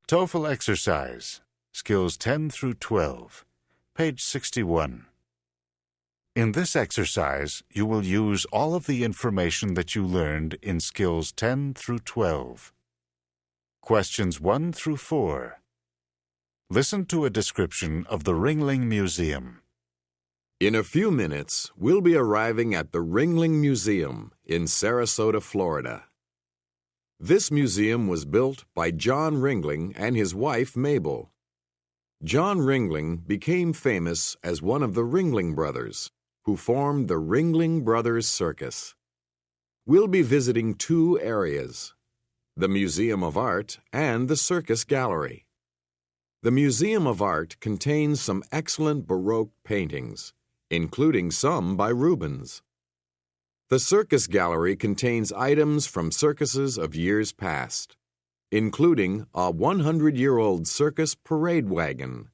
TOEFL exercise, skills 10 through 12, page 61. In this exercise, you will use all of the information that you learned in skills 10 through 12. Questions 1 through 4. Listen to a description of the Ringling Museum. In a few minutes, we'll be arriving at the Ringling Museum in Sarasota, Florida. This museum was built by John Ringling and his wife, Mabel. John Ringling became famous as one of the Ringling Brothers, who formed the Ringling Brothers Circus. We'll be visiting two areas, the Museum of Art and the Circus Gallery. The Museum of Art contains some excellent Baroque paintings, including some by Rubens. The Circus Gallery contains items from circuses of years past, including a 100-year-old circus parade wagon.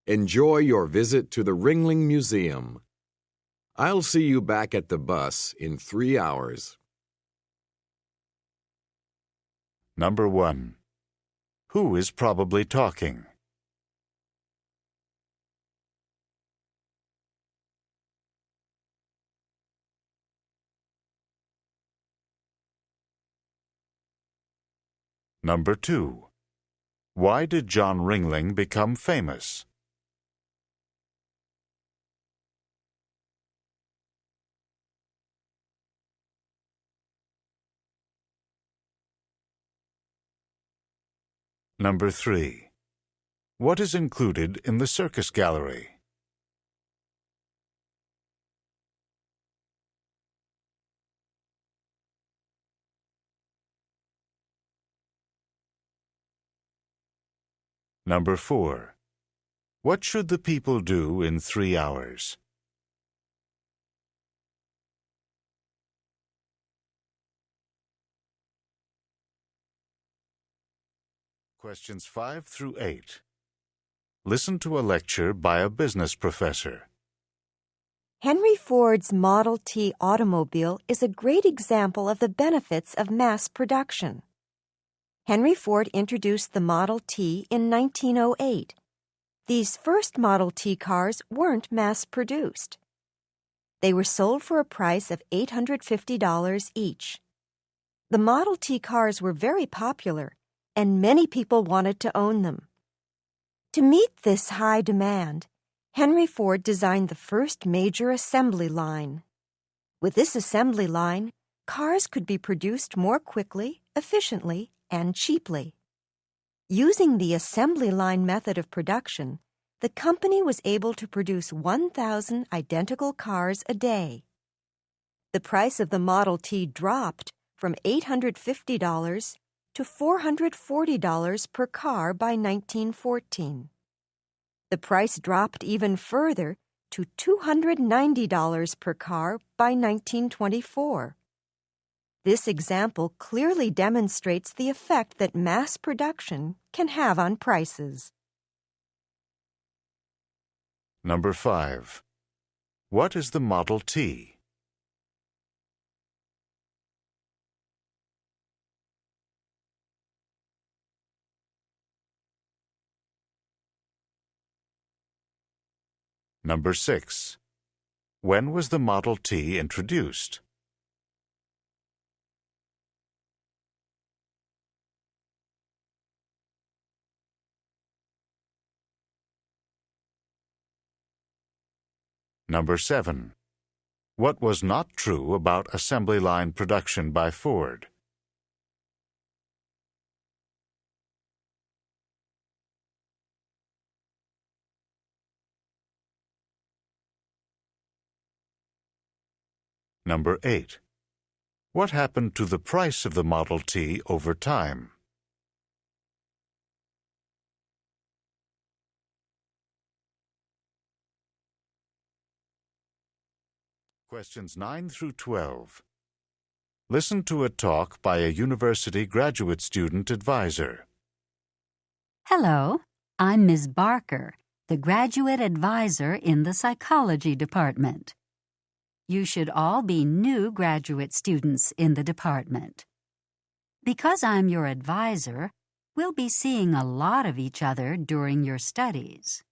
Enjoy your visit to the Ringling Museum. I'll see you back at the bus in 3 hours. Number 1. Who is probably talking? Number 2. Why did John Ringling become famous? Number 3. What is included in the Circus Gallery? Number 4. What should the people do in 3 hours? Questions 5 through 8. Listen to a lecture by a business professor. Henry Ford's Model T automobile is a great example of the benefits of mass production. Henry Ford introduced the Model T in 1908. These first Model T cars weren't mass-produced. They were sold for a price of $850 each. The Model T cars were very popular, and many people wanted to own them. To meet this high demand, Henry Ford designed the first major assembly line. With this assembly line, cars could be produced more quickly, efficiently, and cheaply. Using the assembly line method of production, the company was able to produce 1,000 identical cars a day. The price of the Model T dropped from $850 to $440 per car by 1914. The price dropped even further to $290 per car by 1924. This example clearly demonstrates the effect that mass production can have on prices. Number 5. What is the Model T? Number 6. When was the Model T introduced? Number 7. What was not true about assembly line production by Ford? Number 8. What happened to the price of the Model T over time? Questions 9 through 12. Listen to a talk by a university graduate student advisor. Hello, I'm Ms. Barker, the graduate advisor in the psychology department. You should all be new graduate students in the department. Because I'm your advisor, We'll be seeing a lot of each other during your studies.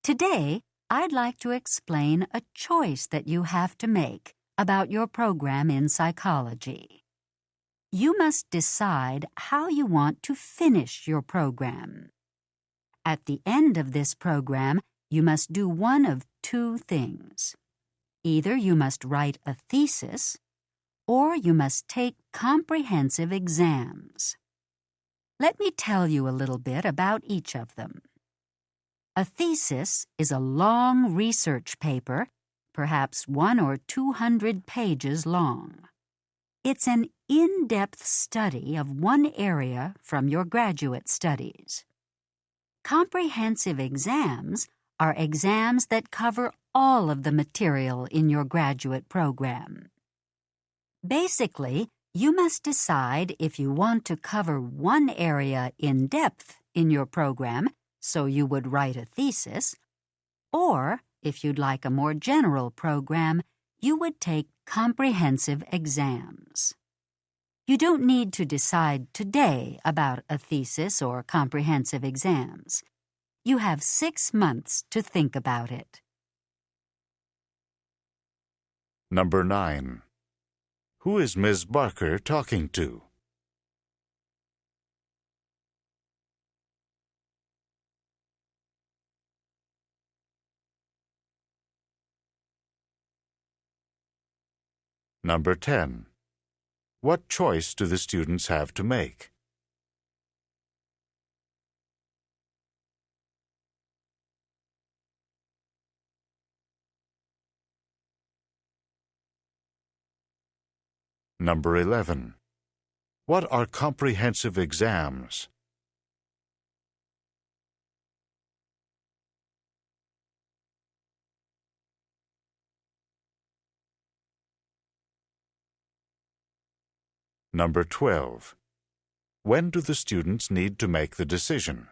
Today, I'd like to explain a choice that you have to make about your program in psychology. You must decide how you want to finish your program. At the end of this program, you must do one of two things. Either you must write a thesis, or you must take comprehensive exams. Let me tell you a little bit about each of them. A thesis is a long research paper, perhaps 100 or 200 pages long. It's an in-depth study of one area from your graduate studies. Comprehensive exams are exams that cover all of the material in your graduate program. Basically, you must decide if you want to cover one area in depth in your program, so you would write a thesis, or if you'd like a more general program, you would take comprehensive exams. You don't need to decide today about a thesis or comprehensive exams. You have 6 months to think about it. Number 9. Who is Ms. Barker talking to? Number 10. What choice do the students have to make? Number 11. What are comprehensive exams? Number 12. When do the students need to make the decision?